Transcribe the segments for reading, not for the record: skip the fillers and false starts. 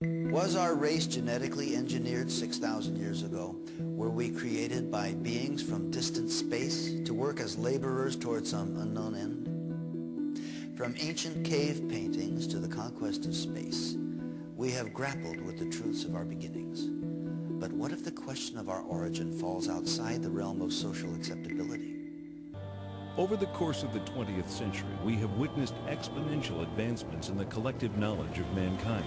Was our race genetically engineered 6,000 years ago? Were we created by beings from distant space to work as laborers toward some unknown end? From ancient cave paintings to the conquest of space, we have grappled with the truths of our beginnings. But what if the question of our origin falls outside the realm of social acceptability? Over the course of the 20th century, we have witnessed exponential advancements in the collective knowledge of mankind.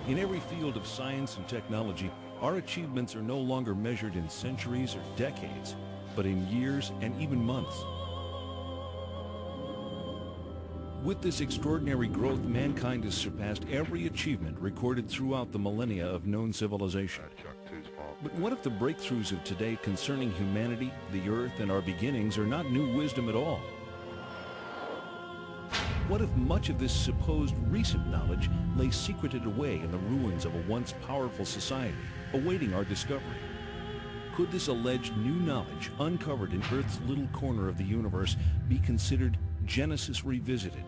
In every field of science and technology, our achievements are no longer measured in centuries or decades, but in years and even months. With this extraordinary growth, mankind has surpassed every achievement recorded throughout the millennia of known civilization. But what if the breakthroughs of today concerning humanity, the earth, and our beginnings are not new wisdom at all? What if much of this supposed recent knowledge lay secreted away in the ruins of a once powerful society, awaiting our discovery? Could this alleged new knowledge, uncovered in Earth's little corner of the universe, be considered Genesis revisited?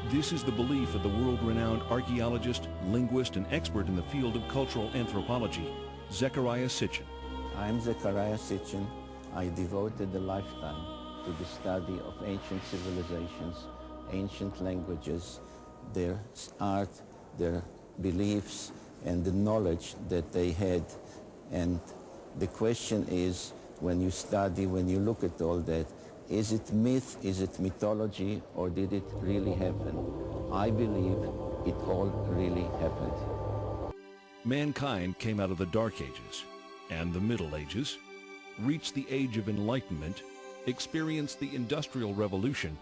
This is the belief of the world-renowned archaeologist, linguist, and expert in the field of cultural anthropology, Zecharia Sitchins. I'm Zecharia Sitchins. I devoted a lifetime to the study of ancient civilizations, ancient languages, their art, their beliefs, and the knowledge that they had. And the question is, when you study, when you look at all that, is it myth, is it mythology, or did it really happen? I believe it all really happened. Mankind came out of the Dark Ages and the Middle Ages, reached the Age of Enlightenment, experienced the Industrial Revolution,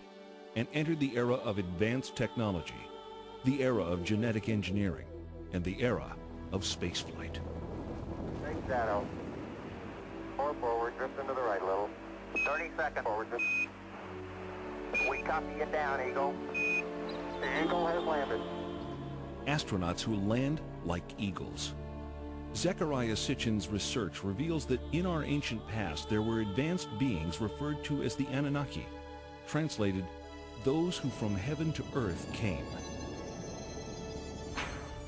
and entered the era of advanced technology, the era of genetic engineering, and the era of spaceflight. Big shadow. 4 forward, drift into the right a little. 30 seconds forward. We copy you down, Eagle. The Eagle has landed. Astronauts who land like eagles. Zecharia Sitchins' research reveals that in our ancient past there were advanced beings referred to as the Anunnaki, translated, those who from heaven to earth came.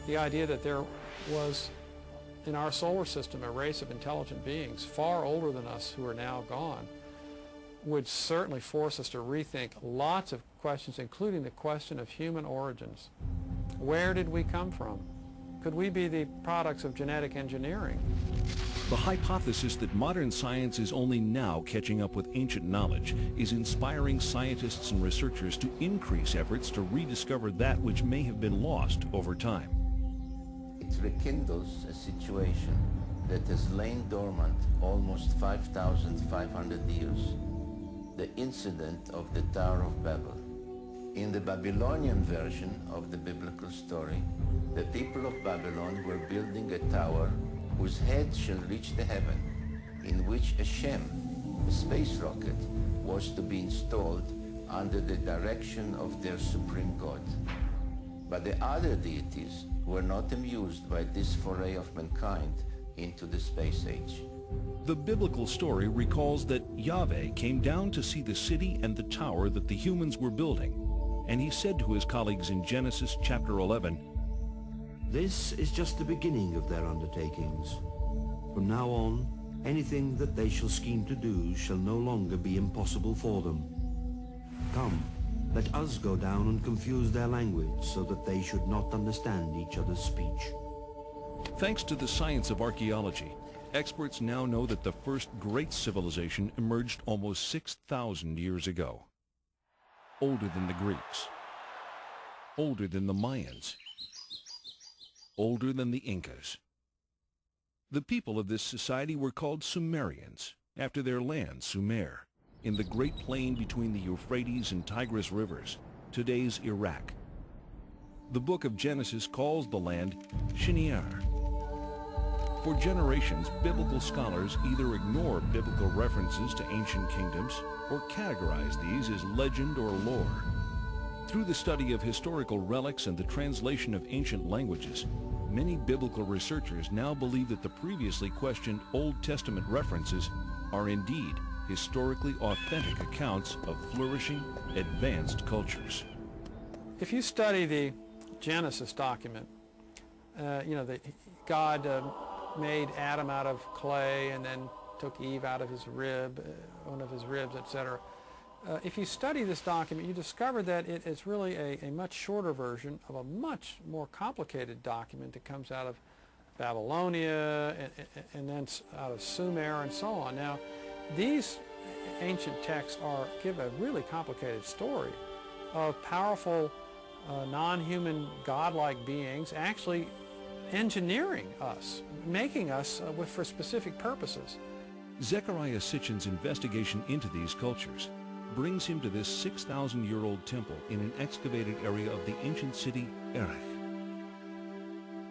The idea that there was in our solar system a race of intelligent beings far older than us who are now gone would certainly force us to rethink lots of questions, including the question of human origins. Where did we come from? Could we be the products of genetic engineering? The hypothesis that modern science is only now catching up with ancient knowledge is inspiring scientists and researchers to increase efforts to rediscover that which may have been lost over time. It rekindles a situation that has lain dormant almost 5,500 years. The incident of the Tower of Babel. In the Babylonian version of the biblical story, the people of Babylon were building a tower whose head shall reach the heaven, in which a Shem, a space rocket, was to be installed under the direction of their supreme god. But the other deities were not amused by this foray of mankind into the space age. The biblical story recalls that Yahweh came down to see the city and the tower that the humans were building, and he said to his colleagues in Genesis chapter 11, "This is just the beginning of their undertakings. From now on, anything that they shall scheme to do shall no longer be impossible for them. Come, let us go down and confuse their language so that they should not understand each other's speech." Thanks to the science of archaeology, experts now know that the first great civilization emerged almost 6,000 years ago. Older than the Greeks, older than the Mayans, older than the Incas. The people of this society were called Sumerians, after their land, Sumer, in the great plain between the Euphrates and Tigris rivers, today's Iraq. The book of Genesis calls the land Shinar. For generations, biblical scholars either ignore biblical references to ancient kingdoms or categorize these as legend or lore. Through the study of historical relics and the translation of ancient languages, many biblical researchers now believe that the previously questioned Old Testament references are indeed historically authentic accounts of flourishing, advanced cultures. If you study the Genesis document God made Adam out of clay and then took Eve out of his rib, one of his ribs, etc. If you study this document, you discover that it is really a much shorter version of a much more complicated document that comes out of Babylonia and then out of Sumer and so on. Now, these ancient texts give a really complicated story of powerful, non-human, godlike beings actually engineering us, making us for specific purposes. Zecharia Sitchins' investigation into these cultures brings him to this 6,000-year-old temple in an excavated area of the ancient city Erech.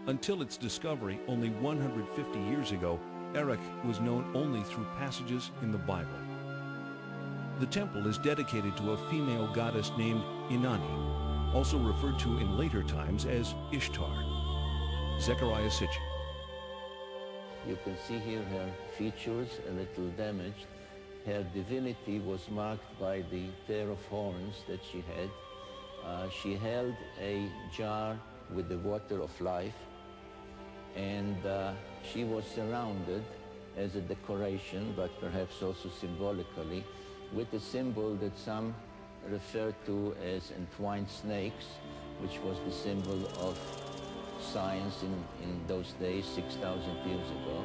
Until its discovery only 150 years ago, Erech was known only through passages in the Bible. The temple is dedicated to a female goddess named Inanni, also referred to in later times as Ishtar. Zecharia Sitchins. You can see here her features a little damaged. Her divinity was marked by the pair of horns that she had. She held a jar with the water of life, and she was surrounded as a decoration, but perhaps also symbolically, with a symbol that some refer to as entwined snakes, which was the symbol of science in those days, 6,000 years ago.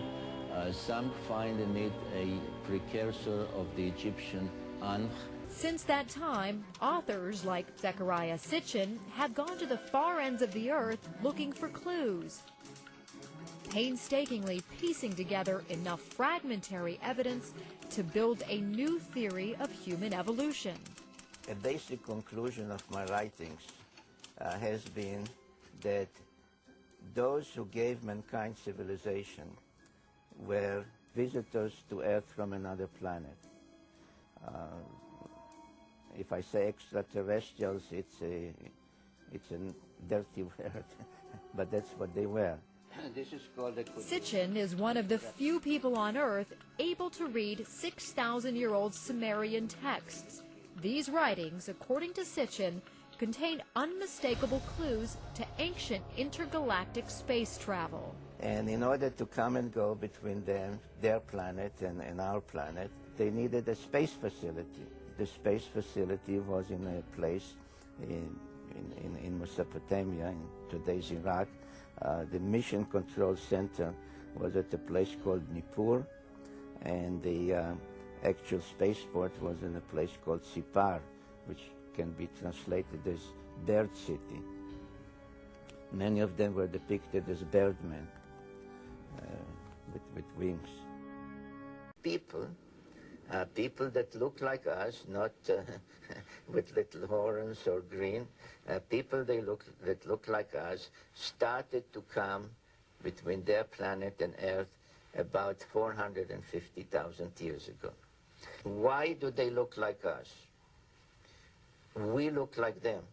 Some find in it a precursor of the Egyptian Ankh. Since that time, authors like Zecharia Sitchins have gone to the far ends of the earth looking for clues, painstakingly piecing together enough fragmentary evidence to build a new theory of human evolution. A basic conclusion of my writings has been that those who gave mankind civilization were visitors to Earth from another planet. If I say extraterrestrials, it's a dirty word, but that's what they were. This is called a... Sitchin is one of the few people on Earth able to read 6,000-year-old Sumerian texts. These writings, according to Sitchin, contain unmistakable clues to ancient intergalactic space travel. And in order to come and go between them, their planet and our planet, they needed a space facility. The space facility was in a place in Mesopotamia, in today's Iraq. The mission control center was at a place called Nippur, and the actual spaceport was in a place called Sipar, which can be translated as Bird City. Many of them were depicted as birdmen with wings. People that look like us, not with little horns or green, people that look like us started to come between their planet and Earth about 450,000 years ago. Why do they look like us? We look like them.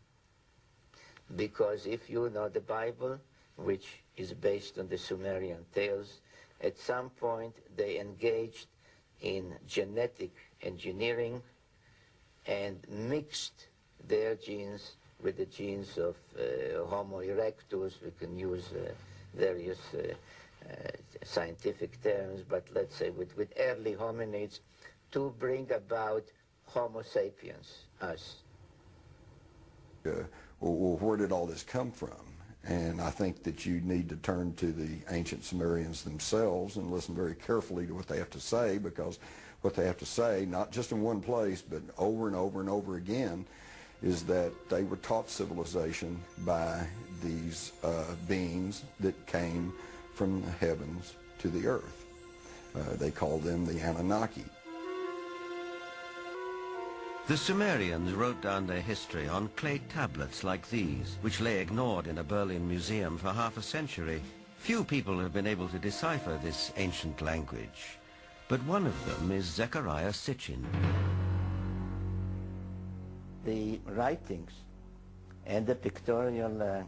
Because if you know the Bible, which is based on the Sumerian tales, at some point they engaged in genetic engineering and mixed their genes with the genes of Homo erectus. We can use various scientific terms, but let's say with early hominids to bring about Homo sapiens, us. Well, where did all this come from? And I think that you need to turn to the ancient Sumerians themselves and listen very carefully to what they have to say, because what they have to say, not just in one place, but over and over and over again, is that they were taught civilization by these beings that came from the heavens to the earth. They called them the Anunnaki. The Sumerians wrote down their history on clay tablets like these, which lay ignored in a Berlin museum for half a century. Few people have been able to decipher this ancient language, but one of them is Zecharia Sitchins. The writings and the pictorial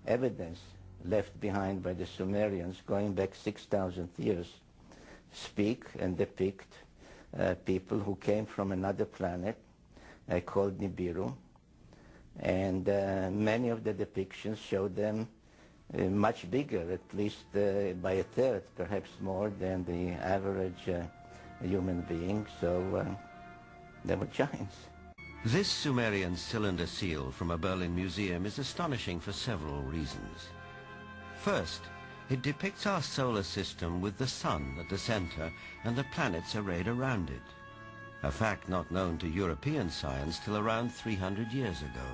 evidence left behind by the Sumerians going back 6,000 years speak and depict people who came from another planet called Nibiru, and many of the depictions show them much bigger, at least by a third, perhaps more than the average human being, so they were giants. This Sumerian cylinder seal from a Berlin museum is astonishing for several reasons. First, it depicts our solar system with the sun at the center and the planets arrayed around it, a fact not known to European science till around 300 years ago.